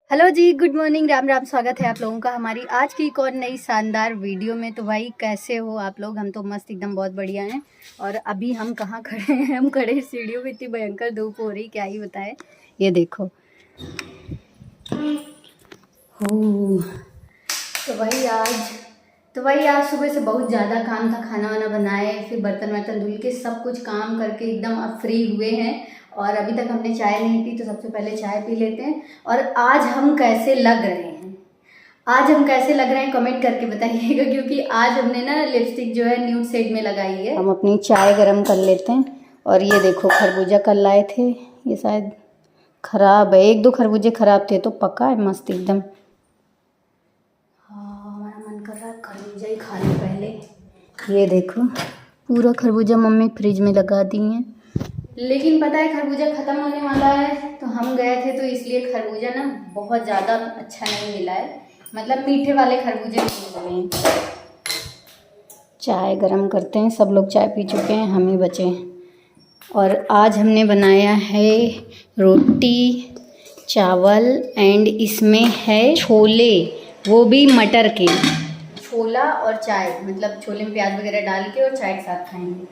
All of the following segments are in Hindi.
हेलो जी, गुड मॉर्निंग, राम राम। स्वागत है आप लोगों का हमारी आज की एक और नई शानदार वीडियो में। तो भाई कैसे हो आप लोग? हम तो मस्त एकदम बहुत बढ़िया हैं। और अभी हम कहाँ खड़े हैं? हम खड़े सीढ़ियों में, इतनी भयंकर धूप हो रही, क्या ही बताए। ये देखो हो। तो भाई आज सुबह से बहुत ज़्यादा काम था। खाना वाना बनाए, फिर बर्तन वर्तन धुल के सब कुछ काम करके एकदम अब फ्री हुए हैं। और अभी तक हमने चाय नहीं पी, तो सबसे पहले चाय पी लेते हैं। और आज हम कैसे लग रहे हैं कमेंट करके बताइएगा, क्योंकि आज हमने ना लिपस्टिक जो है न्यूड शेड में लगाई है। हम अपनी चाय गरम कर लेते हैं। और ये देखो खरबूजा कल लाए थे, ये शायद खराब है। एक दो खरबूजे खराब थे, तो पका है मस्त एकदम। हमारा मन कर रहा है खरबूजा ही खा लो पहले। ये देखो पूरा खरबूजा मम्मी फ्रिज में लगा दी है। लेकिन पता है खरबूजा ख़त्म होने वाला है, तो हम गए थे, तो इसलिए खरबूजा ना बहुत ज़्यादा अच्छा नहीं मिला है। मतलब मीठे वाले खरबूजे नहीं मिले हैं। चाय गरम करते हैं। सब लोग चाय पी चुके हैं, हम ही बचे हैं। और आज हमने बनाया है रोटी चावल एंड इसमें है छोले, वो भी मटर के। छोला और चाय, मतलब छोले में प्याज वगैरह डाल के और चाय के साथ खाएंगे।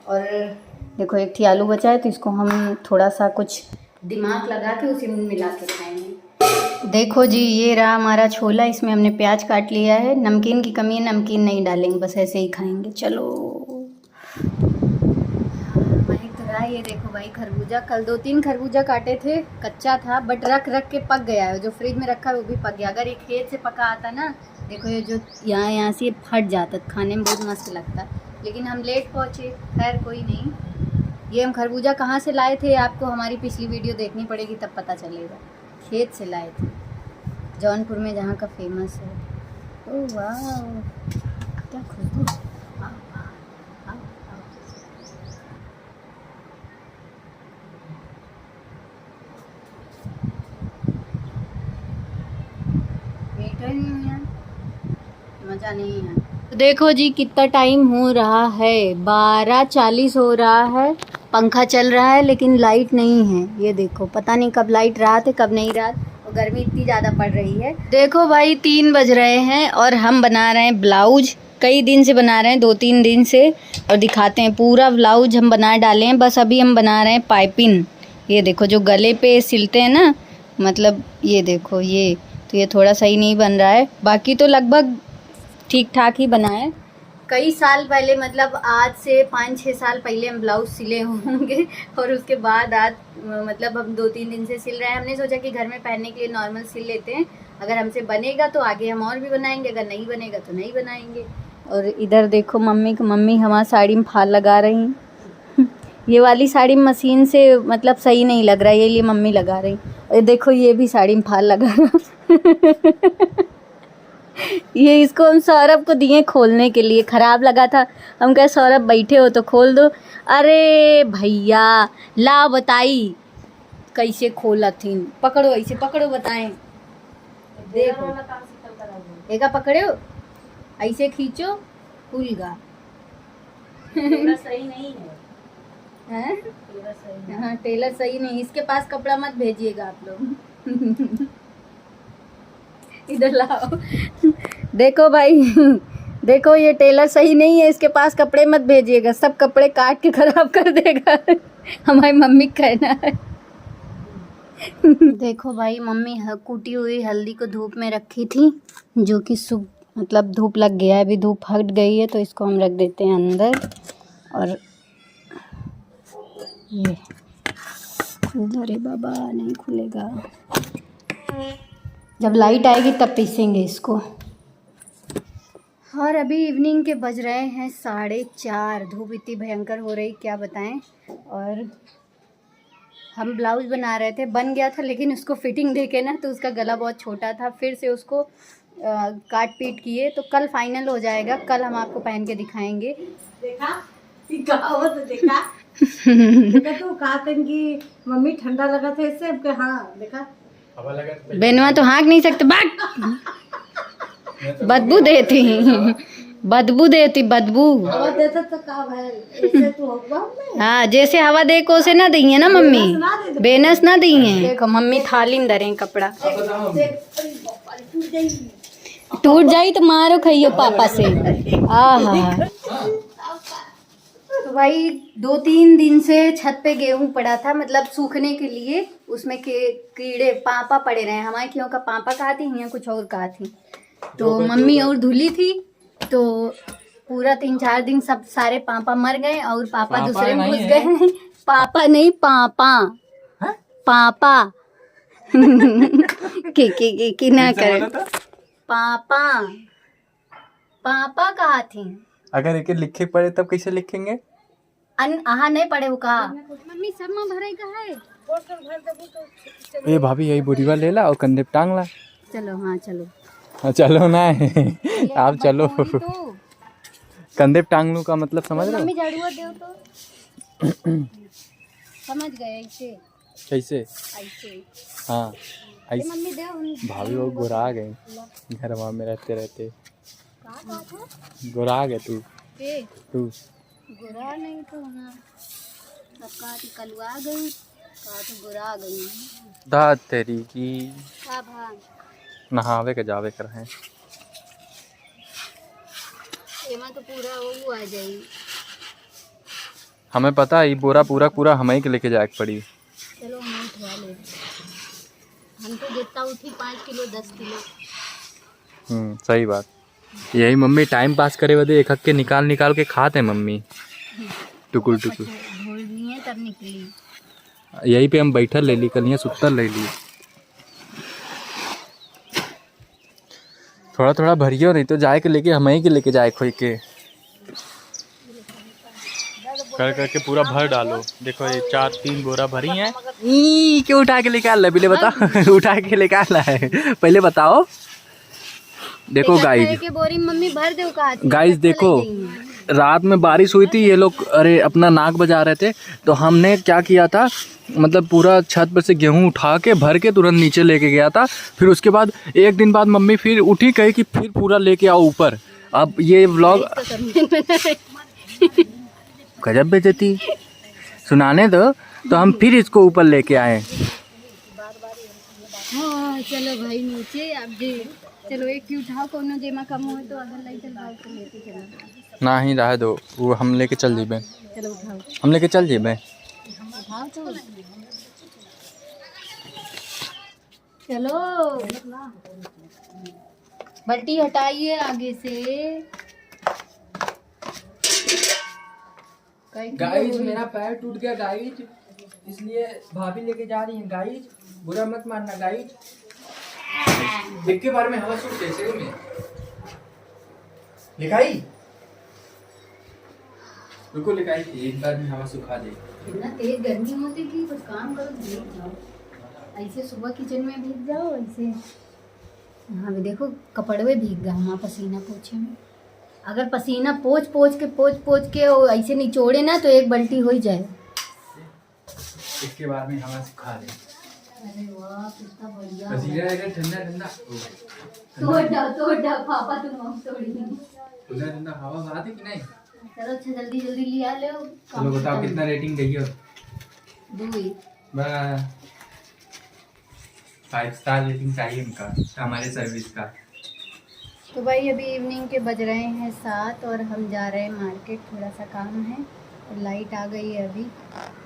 और देखो एक थी आलू बचा है, तो इसको हम थोड़ा सा कुछ दिमाग लगा के उसी में मिला के खाएंगे। देखो जी, ये रहा हमारा छोला। इसमें हमने प्याज काट लिया है। नमकीन की कमी है, नमकीन नहीं डालेंगे, बस ऐसे ही खाएंगे। चलो वही तो रहा। ये देखो भाई खरबूजा, कल 2-3 खरबूजा काटे थे, कच्चा था, बट रख रख के पक गया है। जो फ्रिज में रखा है वो भी पक गया। अगर ये खेत से पका आता ना, देखो ये जो यहाँ से फट जाता, खाने में बहुत मस्त लगता। लेकिन हम लेट पहुँचे, खैर कोई नहीं। ये हम खरबूजा कहाँ से लाए थे, आपको हमारी पिछली वीडियो देखनी पड़ेगी, तब पता चलेगा। खेत से लाए थे, जौनपुर में, जहाँ का फेमस है। ओह वाह, क्या खुशबू। मीठा ही नहीं है, मज़ा नहीं है। तो देखो जी कितना टाइम हो रहा है, 12:40 हो रहा है। पंखा चल रहा है लेकिन लाइट नहीं है। ये देखो पता नहीं कब लाइट रात है कब नहीं रात। और गर्मी इतनी ज़्यादा पड़ रही है। देखो भाई 3 बज रहे हैं और हम बना रहे हैं ब्लाउज। कई दिन से बना रहे हैं, 2-3 दिन से। और दिखाते हैं, पूरा ब्लाउज हम बना डाले हैं। बस अभी हम बना रहे हैं पाइपिंग। ये देखो जो गले पे सिलते हैं ना, मतलब ये देखो ये, तो ये थोड़ा सही नहीं बन रहा है। बाकी तो लगभग ठीक ठाक ही बना है। कई साल पहले, मतलब आज से 5-6 साल पहले हम ब्लाउज सिले होंगे। और उसके बाद आज मतलब हम 2-3 दिन से सिल रहे हैं। हमने सोचा कि घर में पहनने के लिए नॉर्मल सिल लेते हैं। अगर हमसे बनेगा तो आगे हम और भी बनाएंगे, अगर नहीं बनेगा तो नहीं बनाएंगे। और इधर देखो मम्मी हमारी साड़ी में फाल लगा रही। ये वाली साड़ी मशीन से मतलब सही नहीं लग रहा है, ये लिए मम्मी लगा रही। और देखो ये भी साड़ी में फाल लगा रहा। ये इसको हम सौरभ को दिए खोलने के लिए, ख़राब लगा था। हम कहे सौरभ बैठे हो तो खोल दो। अरे भैया ला बताई कैसे खोला थी। पकड़ो, ऐसे पकड़ो, बताएं। देखो एका पकड़े हो, ऐसे खींचो, खुलगा। सही नहीं है, हाँ टेलर सही नहीं। इसके पास कपड़ा मत भेजिएगा आप लोग। इधर लाओ। देखो भाई, देखो ये टेलर सही नहीं है, इसके पास कपड़े मत भेजिएगा, सब कपड़े काट के खराब कर देगा। हमारी मम्मी कहना है। देखो भाई मम्मी कूटी हुई हल्दी को धूप में रखी थी, जो कि मतलब धूप लग गया है। अभी धूप हट गई है, तो इसको हम रख देते हैं अंदर। और ये अरे बाबा नहीं खुलेगा, जब लाइट आएगी तब पीसेंगे इसको। और अभी इवनिंग के बज रहे हैं 4:30। धूप इतनी भयंकर हो रही, क्या बताएं। और हम ब्लाउज बना रहे थे, बन गया था, लेकिन उसको फिटिंग देके ना, तो उसका गला बहुत छोटा था। फिर से उसको काट पीट किए, तो कल फाइनल हो जाएगा। कल हम आपको पहन के दिखाएंगे। देखा देखा देखा तो काटन की मम्मी ठंडा लगा था इससे। हाँ देखा बेनवा तो हाँक नहीं सकते, बाट बदबू देती। बदबू देती बदबू। हवा देता तो का भाई ऐसे तो होगा में हाँ जैसे हवा दे को से ना दी है ना मम्मी, बेनस ना दी है। देखो मम्मी थाली में धरे कपड़ा, टूट जाई तो मारो खाइयो पापा से। आहा तो भाई 2-3 दिन से छत पे गेहूं पड़ा था, मतलब सूखने के लिए, उसमें कीड़े पापा पड़े रहे। हमारे क्यों का पापा कहा थी या कुछ और कहा थी, तो मम्मी और धुली थी, तो पूरा 3-4 दिन सब सारे पापा मर गए और पापा दूसरे में घुस गए। पापा नहीं पापा हाँ? पापा की ना करे पापा पापा कहा थी। अगर एक लिखे पड़े तब कैसे लिखेंगे? आहा नहीं पढ़े हो कहा मम्मी सब में भरे का है। ये भाभी यही बुरीवा ले ला और कंधे पे टांग ला। चलो हाँ चलो हाँ चलो ना आप चलो तो कंधे पे टांग लूं का मतलब समझ रहे हो? मम्मी झाड़ू दे तो समझ गए ऐसे कैसे? ऐसे हाँ ये ऐसे। मम्मी दे भाभी वो गुरा गए घर वहाँ में रहते रहते। कहा था गुरा गए तू के तू गुरा नहीं तो ना सब कहा थी कलवा गई, कहा तो गुरा गई। दाद तेरी की का भान नहावे के जावे कर हैं। एमा तो पूरा वो आ जाई। हमें पता है ये बोरा पूरा पूरा हमें के लेके जाए पड़ी। चलो हम उठवा ले, हम तो जितना उठी 5 किलो 10 किलो। सही बात। यही मम्मी टाइम पास करे बदे एक हक के निकाल निकाल के खाते हैं मम्मी टुकुल टुकुल। धोल दिए तब निकली। यही पे हम बैठल ले ली कल सुत्तर ले ली। थोड़ा थोड़ा भरियो नहीं तो जाए के लेके हमें के लेके जाए खोई के कर करके पूरा भर डालो। देखो ये 4-3 बोरा भरी हैं। क्यों उठा के लेके आ रहा है पहले बता उठा के लेके आ रहा है पहले बताओ। देखो गाइस के बोरी मम्मी भर दे कहा थी। गाइस देखो रात में बारिश हुई थी, ये लोग अरे अपना नाक बजा रहे थे, तो हमने क्या किया था मतलब पूरा छत पर से गेहूं उठा के भर के तुरंत नीचे लेके गया था। फिर उसके बाद एक दिन बाद मम्मी फिर उठी कही कि फिर पूरा लेके आओ ऊपर। अब ये व्लॉग गजब बेइज्जती सुनाने दो, तो हम फिर इसको ऊपर लेके आए। हाँ चलो भाई नीचे अब दे चलो एक की उठाओ कोनो जेमा कम हो तो अगर लाई चल भाव को लेके चलो ना ही रह दो, वो हम लेके चल जेबे। चलो उठाओ हम लेके चल जेबे। उठाओ तो चलो बल्टी हटाइए आगे से। गाइस मेरा पैर टूट गया गाइस, इसलिए भाभी लेके जा रही है गाइस, बुरा मत मानना गाइस। एक के बारे में हवा सूख कैसे में लिखाई रुको लिखाई एक बार में हवा सुखा दे। इतना तेज गर्मी होती कि कुछ काम करो भीग जाओ, ऐसे सुबह किचन में भीग जाओ ऐसे। हाँ भी देखो कपड़े भीग गए वहाँ पसीना पोछे में। अगर पसीना पोछ के वो ऐसे निचोड़े ना तो एक बाल्टी हो ही जाए। इसके बाद में हवा सुखा दे। अरे वाह कितना बढ़िया। पसीना अगर ठंडा ठंडा तोड़ दो पापा तुम तोड़ी। ठंडा ठंडा हवा बहा दे कि नहीं? चलो अच्छा जल्दी जल्दी लिया ले। चलो बताओ कितना रेटिंग देगी? 2 बस 5 स्टार रेटिंग चाहिए इनका हमारे सर्विस का। तो भाई अभी इवनिंग के बज रहे हैं 7 और हम जा रहे हैं मार्केट, थोड़ा सा काम है। और लाइट आ गई है अभी,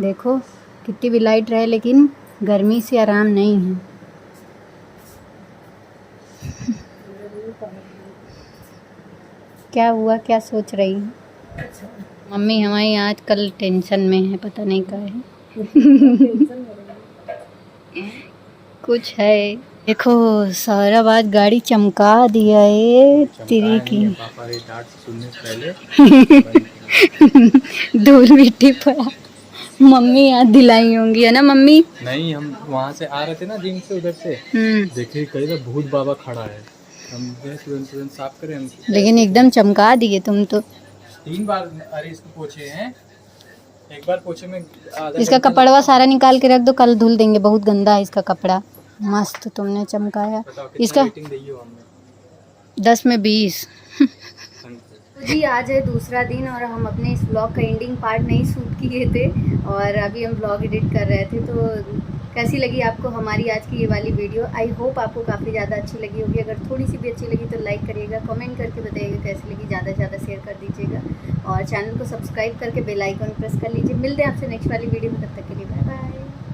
देखो कितनी भी लाइट रहे लेकिन गर्मी से आराम नहीं है। क्या हुआ, क्या सोच रही है मम्मी? हमारी आज कल टेंशन में है, पता नहीं क्या है। कुछ है। देखो सौरभ आज गाड़ी चमका दिया है तेरी की। पापा रे डांट सुनने से पहले धूल मिट्टी पड़ा, मम्मी याद दिलाई होंगी है ना मम्मी? नहीं, हम वहाँ से आ रहे थे ना जिम से, उधर से देखे कहीं तो भूत बाबा खड़ा है। हम तुरंत साफ करें हम, लेकिन एकदम चमका दिए तुम तो। 3 बार अरे इसको पोछे हैं, एक बार पोछे में इसका कपड़वा सारा निकाल के रख दो, कल धुल देंगे, बहुत गंदा है इसका कपड़ा। मस्त तुमने चमकाया इसका। 10 में 20। तो जी आज है दूसरा दिन और हम अपने इस ब्लॉग का एंडिंग पार्ट नहीं शूट किए थे और अभी हम ब्लॉग एडिट कर रहे थे। तो कैसी लगी आपको हमारी आज की ये वाली वीडियो? आई होप आपको काफ़ी ज़्यादा अच्छी लगी होगी। अगर थोड़ी सी भी अच्छी लगी तो लाइक करिएगा, कमेंट करके बताइएगा कैसी लगी, ज़्यादा से ज़्यादा शेयर कर दीजिएगा और चैनल को सब्सक्राइब करके बेल आइकन प्रेस कर लीजिए। मिलते हैं आपसे नेक्स्ट वाली वीडियो में, तब तक के लिए बाय बाय।